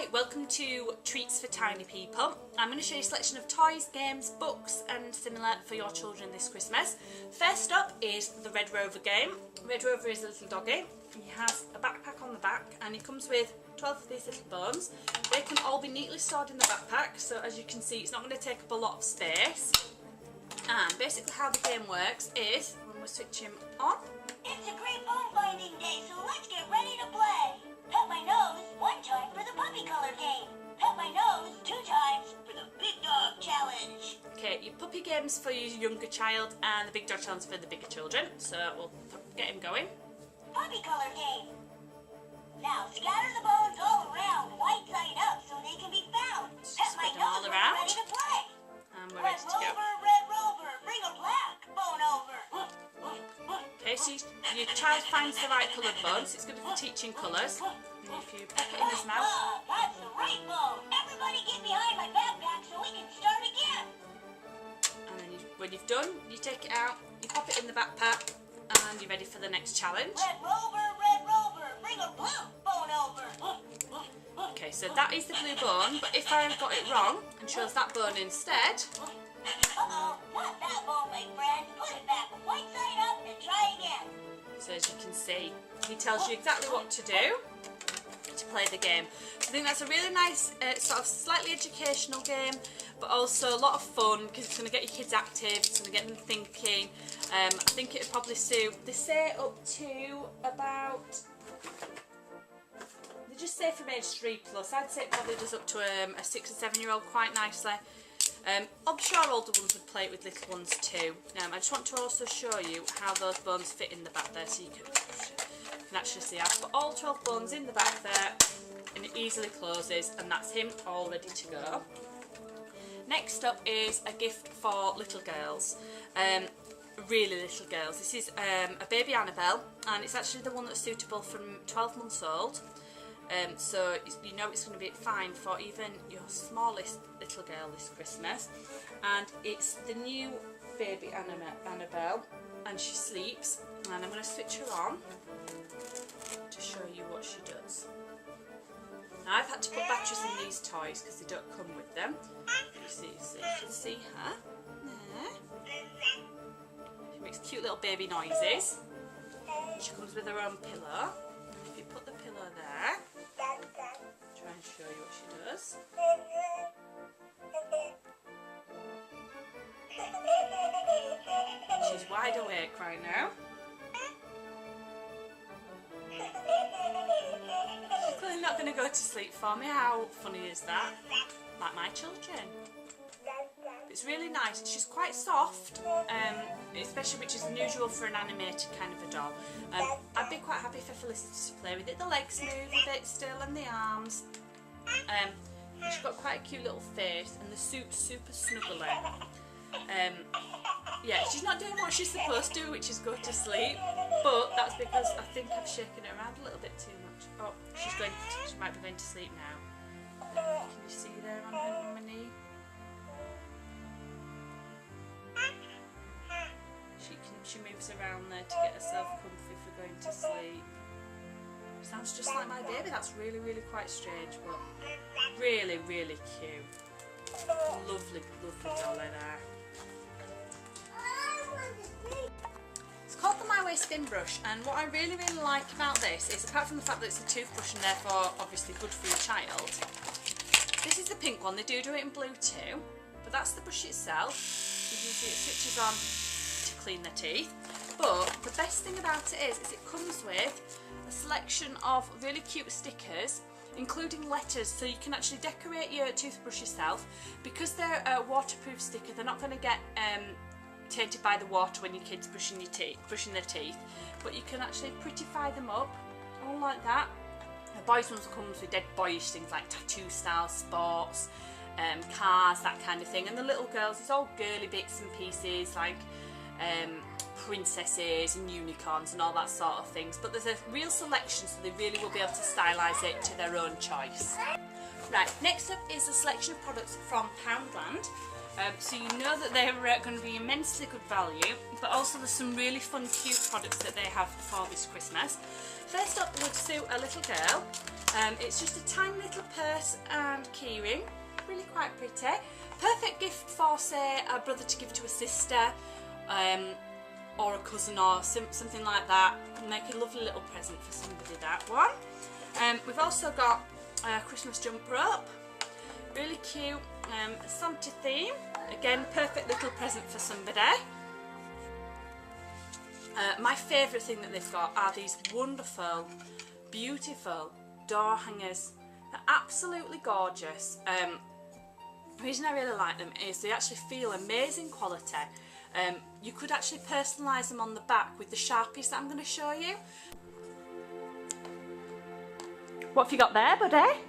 Hi, welcome to Treats for Tiny People. I'm going to show you a selection of toys, games, books and similar for your children this Christmas. First up is the Red Rover game. Red Rover is a little doggy. He has a backpack on the back and he comes with 12 of these little bones. They can all be neatly stored in the backpack, so as you can see it's not going to take up a lot of space. And basically how the game works is, when we switch him on. It's a great bone binding day, so let's get ready to play. Pet my nose 1 time for the puppy color game. Pet my nose 2 times for the big dog challenge. Okay, your puppy game's for your younger child and the big dog challenge for the bigger children. So we'll get him going. Puppy color game. Now scatter the bones all around, white side up, so they can be found. Pet my Spread them all nose when around. we're ready to play. And we're Red ready to go. Red Rover, bring a black bone over. Okay, so your child finds the right coloured bones. It's good for teaching colours. And if you pop it in his mouth. That's the right bone. Everybody get behind my backpack so we can start again. And then when you've done, you take it out, you pop it in the backpack, and you're ready for the next challenge. Red Rover, bring a blue bone over. Okay, so that is the blue bone, but if I got it wrong and chose that bone instead. Uh-oh, not that bone, my friend. Put it back, white side up, and try again. So as you can see, he tells you exactly what to do to play the game. So I think that's a really nice, sort of slightly educational game, but also a lot of fun because it's going to get your kids active, it's going to get them thinking. I think it would probably suit, they say up to about, they just say from age 3 plus, I'd say it probably does up to a 6 or 7 year old quite nicely. I'm sure older ones would play it with little ones too. I just want to also show you how those bones fit in the back there so you can actually see. I've put all 12 bones in the back there and it easily closes, and that's him all ready to go. Next up is a gift for little girls, really little girls. This is a baby Annabelle, and it's actually the one that's suitable from 12 months old. So you know it's going to be fine for even your smallest little girl this Christmas. And it's the new baby Annabelle, and she sleeps. And I'm going to switch her on to show you what she does. Now I've had to put batteries in these toys because they don't come with them. You can see her there. She makes cute little baby noises. She comes with her own pillow. And if you put the pillow there, try and show you what she does. She's wide awake right now. She's clearly not going to go to sleep for me. How funny is that? Like my children. It's really nice. She's quite soft, especially, which is unusual for an animated kind of a doll. I'd be quite happy for Felicity to play with it. The legs move a bit still and the arms. She's got quite a cute little face and the suit's super snuggly. Yeah, she's not doing what she's supposed to, which is go to sleep, but that's because I think I've shaken her around a little bit too much. Oh, she might be going to sleep now. Can you see there on her knee? She moves around there to get herself comfy for going to sleep. Sounds just like my baby. That's really, really quite strange, but really, really cute. Lovely, lovely dolly there. It's called the My Way Spin Brush, and what I really, really like about this is, apart from the fact that it's a toothbrush and therefore obviously good for your child, this is the pink one. They do it in blue too, but that's the brush itself. You can see it switches on to clean the teeth. But the best thing about it is it comes with a selection of really cute stickers, including letters, so you can actually decorate your toothbrush yourself. Because they're a waterproof sticker, they're not going to get tainted by the water when your kids brushing their teeth, but you can actually prettify them up, all like that. The boys ones comes with dead boyish things like tattoo style, sports, cars, that kind of thing, and the little girls, it's all girly bits and pieces like princesses and unicorns and all that sort of things, but there's a real selection, so they really will be able to stylise it to their own choice. Right, next up is a selection of products from Poundland. So you know that they're going to be immensely good value, but also there's some really fun, cute products that they have for this Christmas. First up would suit a little girl. It's just a tiny little purse and keyring, really quite pretty. Perfect gift for, say, a brother to give to a sister, or a cousin or something like that. Make a lovely little present for somebody, that one. We've also got a Christmas jump rope, really cute, Santa theme. Again, perfect little present for somebody. My favourite thing that they've got are these wonderful, beautiful door hangers. They're absolutely gorgeous. The reason I really like them is they actually feel amazing quality. You could actually personalise them on the back with the Sharpies that I'm going to show you. What have you got there, buddy?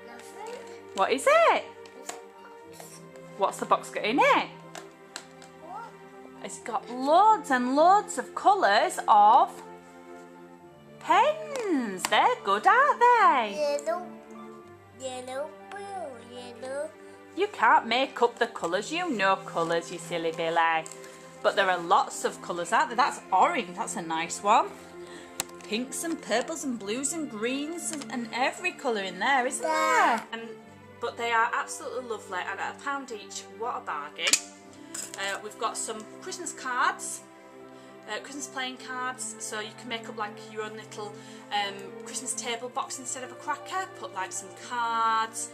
Nothing. What is it? It's a box. What's the box got in it? What? It's got loads and loads of colours of pens. They're good, aren't they? Yellow, yellow, blue, yellow. You can't make up the colours. You know colours, you silly Billy. But there are lots of colours, aren't there? That's orange. That's a nice one. Pinks and purples and blues and greens and every colour in there, isn't there? But they are absolutely lovely, and at £1 each, what a bargain. We've got some Christmas cards, Christmas playing cards, so you can make up like your own little Christmas table box instead of a cracker. Put like some cards,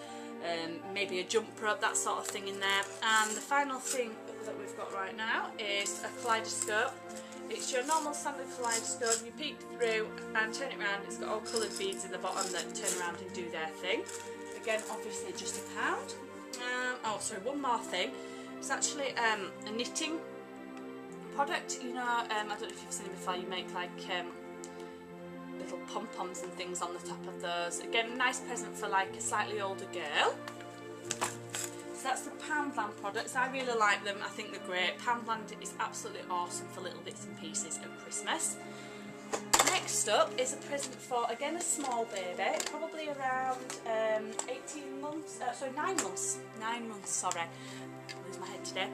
maybe a jump rope, that sort of thing in there. And the final thing that we've got right now is a kaleidoscope. It's your normal standard kaleidoscope. You peek through and turn it around. It's got all coloured beads in the bottom that turn around and do their thing. Again, obviously just £1. Oh, sorry, one more thing. It's actually a knitting product. You know, I don't know if you've seen it before. You make like little pom-poms and things on the top of those. Again, a nice present for like a slightly older girl. So that's the Poundland products. I really like them. I think they're great. Poundland is absolutely awesome for little bits and pieces at Christmas. Next up is a present for, again, a small baby, probably around 18 months, sorry, 9 months. 9 months, sorry. I lose my head today.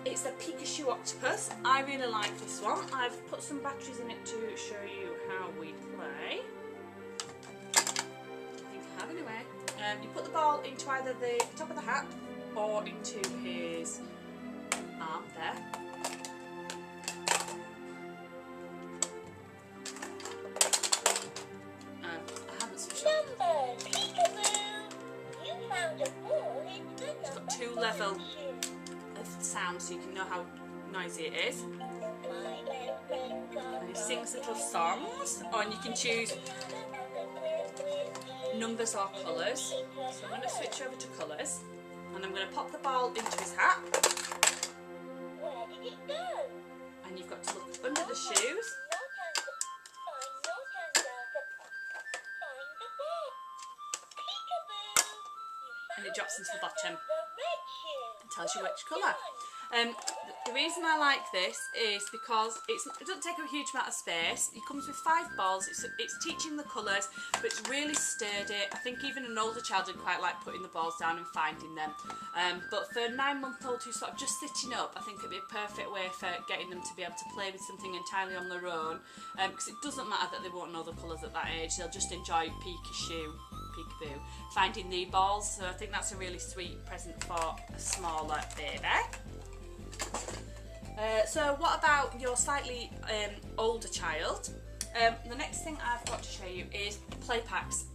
It's a Pikachu octopus. I really like this one. I've put some batteries in it to show you how we play. I think I have anyway. You put the ball into either the top of the hat or into his arm there. I haven't switched off. Number, peekaboo. You found a ball in the It's got 2 levels of sound so you can know how noisy it is. And he sings little songs, and you can choose numbers or colours. So I'm going to switch over to colours, and I'm going to pop the ball into his hat. Where did it go? And you've got to look under the shoes. And it drops into the bottom and tells you which colour. The reason I like this is because it doesn't take a huge amount of space. It comes with 5 balls. It's teaching the colours, but it's really sturdy. I think even an older child would quite like putting the balls down and finding them. But for a 9-month-old who's sort of just sitting up, I think it'd be a perfect way for getting them to be able to play with something entirely on their own. Because it doesn't matter that they won't know the colours at that age. They'll just enjoy peekaboo, finding the balls. So I think that's a really sweet present for a smaller baby. So what about your slightly older child? The next thing I've got to show you is play packs.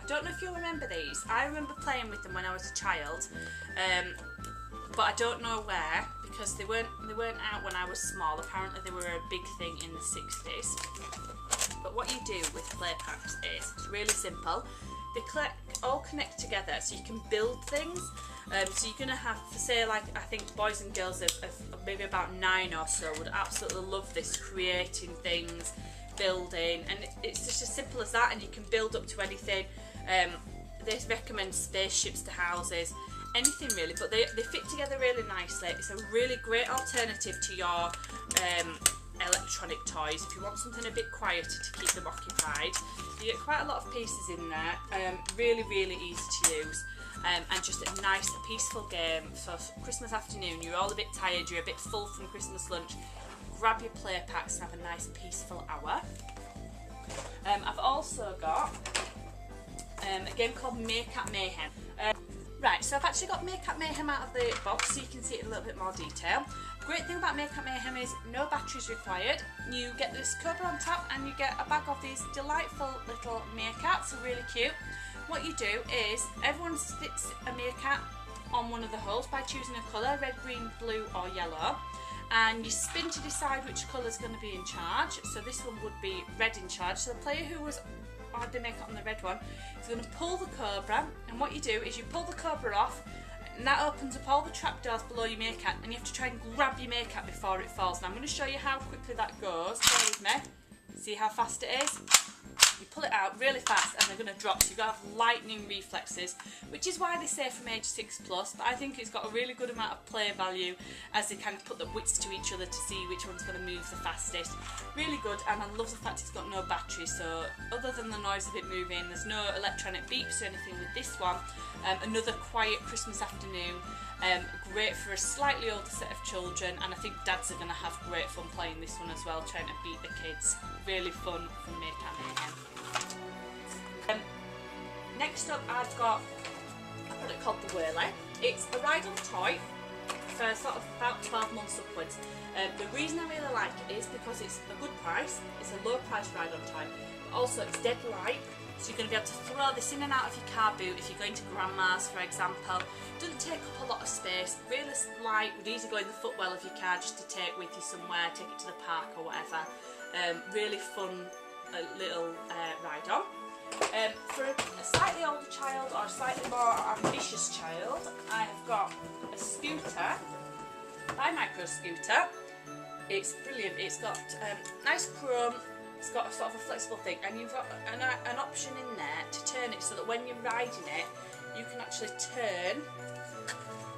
I don't know if you'll remember these. I remember playing with them when I was a child, but I don't know where, because they weren't out when I was small. Apparently they were a big thing in the 60s. But what you do with play packs is, it's really simple. They all connect together so you can build things. So you're going to have, say, like, I think boys and girls of maybe about 9 or so would absolutely love this, creating things, building, and it's just as simple as that, and you can build up to anything. They recommend spaceships to houses, anything really, but they fit together really nicely. It's a really great alternative to your electronic toys if you want something a bit quieter to keep them occupied. You get quite a lot of pieces in there, really easy to use. And just a nice, peaceful game. So Christmas afternoon, you're all a bit tired, you're a bit full from Christmas lunch, grab your play packs and have a nice, peaceful hour. I've also got a game called Make-Up Mayhem. Right, so I've actually got Make-Up Mayhem out of the box so you can see it in a little bit more detail. Great thing about Make-Up Mayhem is no batteries required. You get this cover on top and you get a bag of these delightful little meerkats, they're really cute. What you do is everyone sticks a meerkat on one of the holes by choosing a colour, red, green, blue or yellow, and you spin to decide which colour is going to be in charge. So this one would be red in charge, so the player who had the makeup on the red one is going to pull the cobra, and what you do is you pull the cobra off and that opens up all the trapdoors below your meerkat, and you have to try and grab your meerkat before it falls. Now I'm going to show you how quickly that goes. Bear with me. See how fast it is? You pull it out really fast and they're going to drop, so you've got to have lightning reflexes, which is why they say from age 6+, but I think it's got a really good amount of play value as they kind of put the wits to each other to see which one's going to move the fastest. Really good, and I love the fact it's got no battery, so other than the noise of it moving, there's no electronic beeps or anything with this one. Another quiet Christmas afternoon, great for a slightly older set of children, and I think dads are going to have great fun playing this one as well, trying to beat the kids. Really fun from Make-Up Mayhem. Next up I've got a product called the Whirly. It's a ride-on toy for sort of about 12 months upwards. The reason I really like it is because it's a good price, it's a low price ride-on toy, but also it's dead light, so you're going to be able to throw this in and out of your car boot if you're going to grandma's, for example. Doesn't take up a lot of space, really light, would easily go in the footwell of your car just to take with you somewhere, take it to the park or whatever. Really fun little ride-on. For a slightly older child or a slightly more ambitious child, I have got a scooter, by Micro Scooter. It's brilliant. It's got nice chrome, it's got a sort of a flexible thing, and you've got an option in there to turn it so that when you're riding it, you can actually turn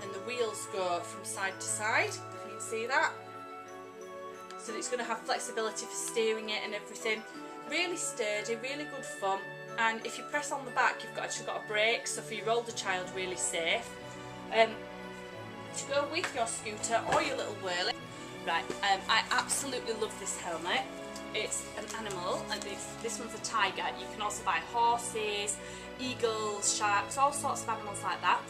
and the wheels go from side to side, if you can see that. So it's going to have flexibility for steering it and everything. Really sturdy, really good fun. And if you press on the back, you've actually got a brake, so for your older child, really safe. To go with your scooter or your little whirly. Right, I absolutely love this helmet. It's an animal, and this one's a tiger. You can also buy horses, eagles, sharks, all sorts of animals like that.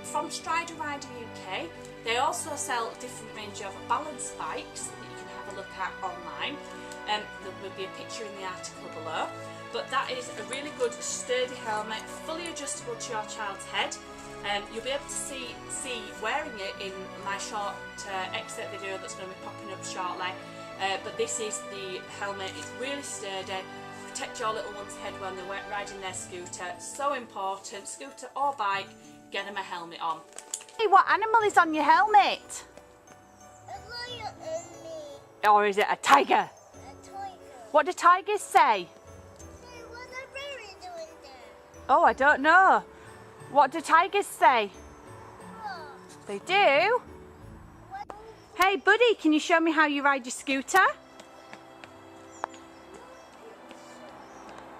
From Strider Rider UK, they also sell a different range of balance bikes that you can have a look at online. There will be a picture in the article below. But that is a really good sturdy helmet, fully adjustable to your child's head. You'll be able to see wearing it in my short excerpt video that's going to be popping up shortly. But this is the helmet. It's really sturdy. Protect your little one's head when they're riding their scooter. So important. Scooter or bike, get them a helmet on. Hey, what animal is on your helmet? A lion and me. Or is it a tiger? A tiger. What do tigers say? Hey, what are berry doing there? Oh, I don't know. What do tigers say? Oh, They do? what? Hey, buddy, can you show me how you ride your scooter?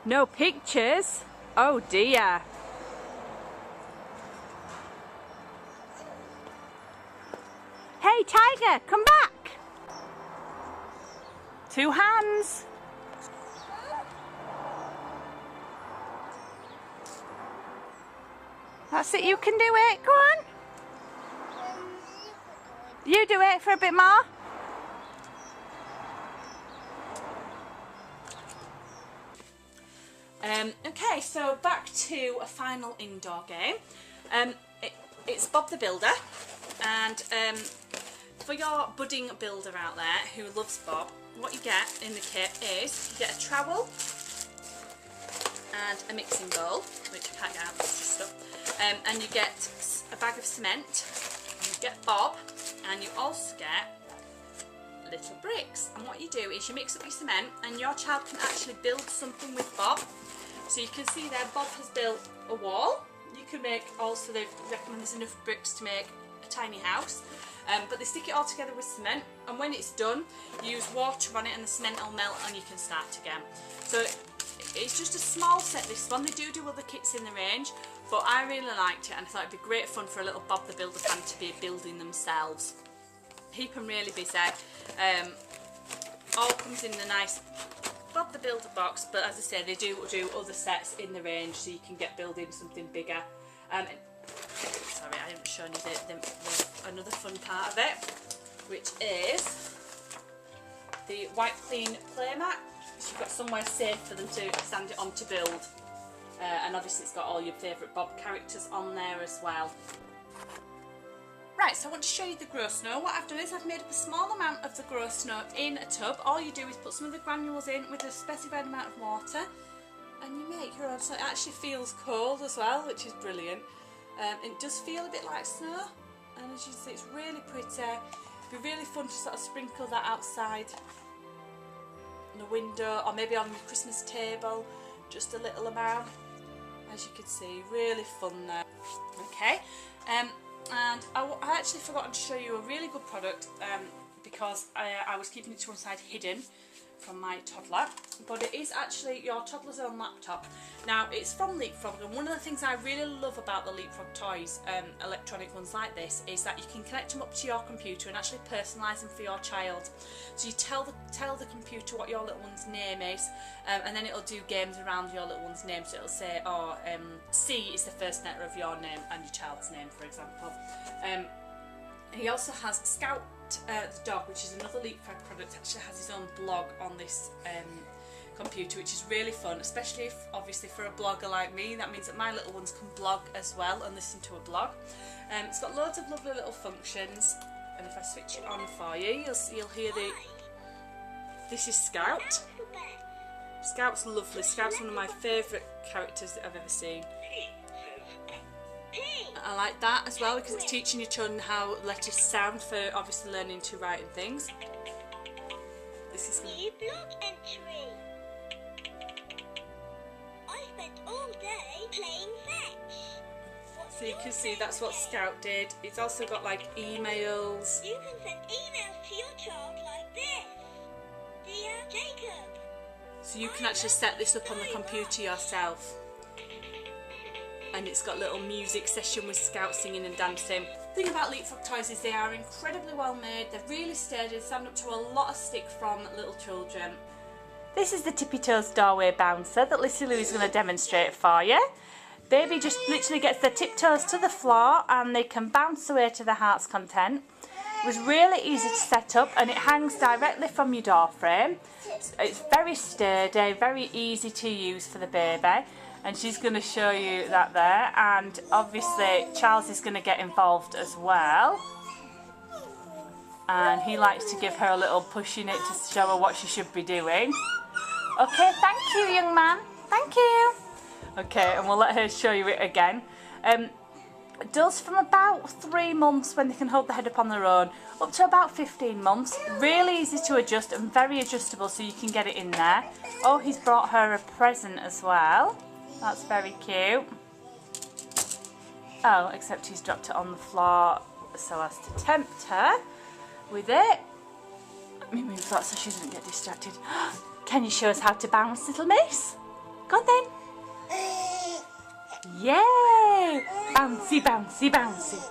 No pictures? Oh dear. Hey, tiger, come back. 2 hands. That's it, you can do it. Go on. You do it for a bit more. Okay, so back to a final indoor game. It's Bob the Builder, and for your budding builder out there who loves Bob, what you get in the kit is you get a trowel and a mixing bowl, which I can't get out, it's just stuff, and you get a bag of cement, you get Bob, and you also get little bricks. And what you do is you mix up your cement, and your child can actually build something with Bob. So you can see there, Bob has built a wall. You can make also, they recommend there's enough bricks to make a tiny house. But they stick it all together with cement, and when it's done, you use water on it and the cement will melt and you can start again. So it's just a small set, this one. They do other kits in the range, but I really liked it and I thought it'd be great fun for a little Bob the Builder fan to be building themselves. Keep them really busy. All comes in a nice Bob the Builder box, but as I say, they do other sets in the range, so you can get building something bigger. Sorry, I didn't show you another fun part of it, which is the Wipe Clean play mat. So you've got somewhere safe for them to stand it on to build, and obviously it's got all your favourite Bob characters on there as well. Right, so I want to show you the grow snow. What I've done is I've made up a small amount of the grow snow in a tub. All you do is put some of the granules in with a specified amount of water, and you make your own. So it actually feels cold as well, which is brilliant. It does feel a bit like snow, and as you can see, it's really pretty. It'd be really fun to sort of sprinkle that outside on the window, or maybe on your Christmas table, just a little amount. As you can see, really fun there. Okay. And I actually forgot to show you a really good product because I was keeping it to one side hidden from my toddler, but it is actually your toddler's own laptop. Now, it's from Leapfrog, and one of the things I really love about the Leapfrog toys, electronic ones like this, is that you can connect them up to your computer and actually personalise them for your child. So you tell the computer what your little one's name is, and then it'll do games around your little one's name. So it'll say, oh, C is the first letter of your name and your child's name, for example. He also has Scout the dog, which is another Leapfrog product. Actually has his own blog on this computer, which is really fun, especially if, obviously, for a blogger like me. That means that my little ones can blog as well and listen to a blog. It's got loads of lovely little functions, and if I switch it on for you, you'll hear the. This is Scout. Scout's lovely. Scout's one of my favourite characters that I've ever seen. I like that as well because it's teaching your children how letters sound for obviously learning to write and things. This is new blog entry. I spent all day playing fetch. So you can see that's what Scout did. It's also got like emails. You can send emails to your child like this. Dear Jacob. So you can actually set this up on the computer yourself. And it's got a little music session with Scout singing and dancing. The thing about Leapfrog toys is they are incredibly well made. They're really sturdy. They stand up to a lot of stick from little children. This is the Tippy Toes doorway bouncer that Lissy Lou is going to demonstrate for you. Baby just literally gets their tiptoes to the floor and they can bounce away to their heart's content. It was really easy to set up and it hangs directly from your door frame. It's very sturdy, very easy to use for the baby. And she's going to show you that there, and obviously Charles is going to get involved as well, and he likes to give her a little push in it to show her what she should be doing. Okay, thank you, young man, thank you. Okay, and we'll let her show you it again. It does from about 3 months when they can hold the head up on their own, up to about 15 months. Really easy to adjust and very adjustable, so you can get it in there. Oh, he's brought her a present as well. That's very cute. Oh, except he's dropped it on the floor so as to tempt her with it. Let me move that so she doesn't get distracted. Can you show us how to bounce, little miss? Go on then. Yay! Bouncy, bouncy, bouncy.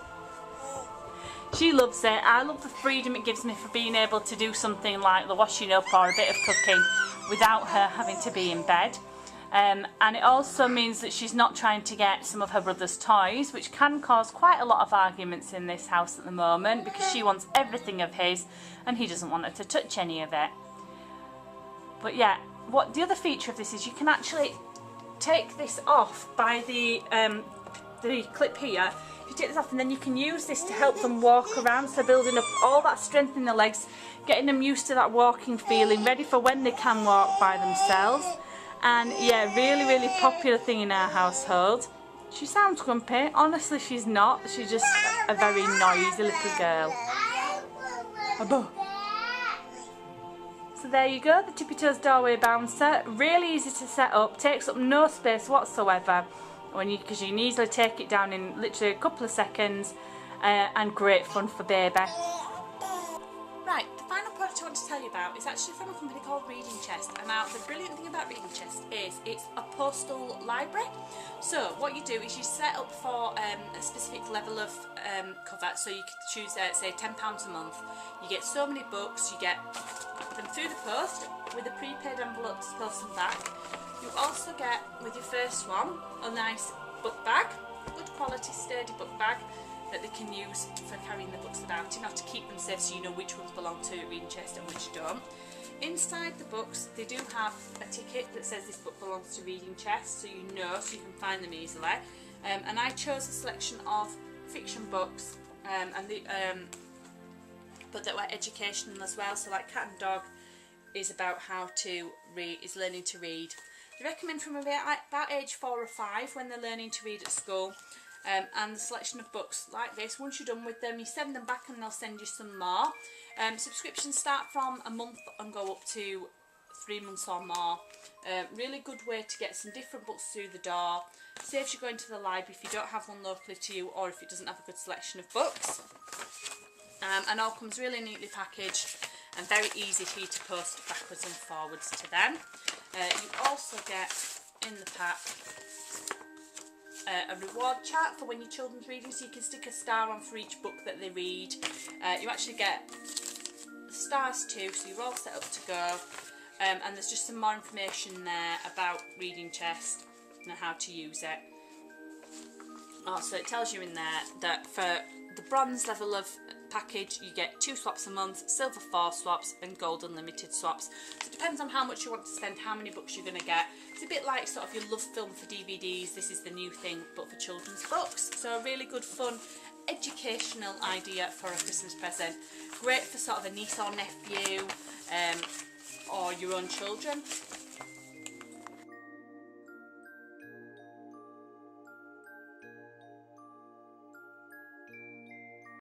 She loves it. I love the freedom it gives me for being able to do something like the washing up or a bit of cooking without her having to be in bed. And it also means that she's not trying to get some of her brother's toys, which can cause quite a lot of arguments in this house at the moment because she wants everything of his and he doesn't want her to touch any of it. But yeah, what the other feature of this is you can actually take this off by the clip here. You take this off and then you can use this to help them walk around, so building up all that strength in the legs, getting them used to that walking feeling, ready for when they can walk by themselves. And yeah, really popular thing in our household. She sounds grumpy. Honestly, she's not. She's just a very noisy little girl. So there you go, the Tippy Toes doorway bouncer. Really easy to set up. Takes up no space whatsoever. Because you can easily take it down in literally a couple of seconds. And great fun for baby. Right, the final product I want to tell you about is actually from a company called Reading Chest. And now the brilliant thing about Reading Chest is it's a postal library. So what you do is you set up for a specific level of cover. So you could choose, say, £10 a month. You get so many books, you get them through the post with a prepaid envelope to post them back. You also get, with your first one, a nice book bag, good quality sturdy book bag that they can use for carrying the books about in, or to keep them safe so you know which ones belong to reading chest and which don't. Inside the books they do have a ticket that says this book belongs to reading chest, so you know, so you can find them easily. And I chose a selection of fiction books but that were educational as well, so like Cat and Dog is about how to read, is learning to read. They recommend from about age 4 or 5 when they're learning to read at school. And the selection of books like this, once you're done with them, you send them back and they'll send you some more. Subscriptions start from a month and go up to 3 months or more. Really good way to get some different books through the door. Saves you going to the library if you don't have one locally to you, or if it doesn't have a good selection of books. And all comes really neatly packaged and very easy for you to post backwards and forwards to them. You also get in the pack a reward chart for when your children's reading, so you can stick a star on for each book that they read. You actually get stars too, so you're all set up to go. And there's just some more information there about reading chest and how to use it. Also, it tells you in there that for the bronze level of package you get 2 swaps a month, silver 4 swaps and gold unlimited swaps. So it depends on how much you want to spend, how many books you're going to get. It's a bit like sort of your Love Film for DVDs, this is the new thing but for children's books. So a really good fun educational idea for a Christmas present. Great for sort of a niece or nephew or your own children.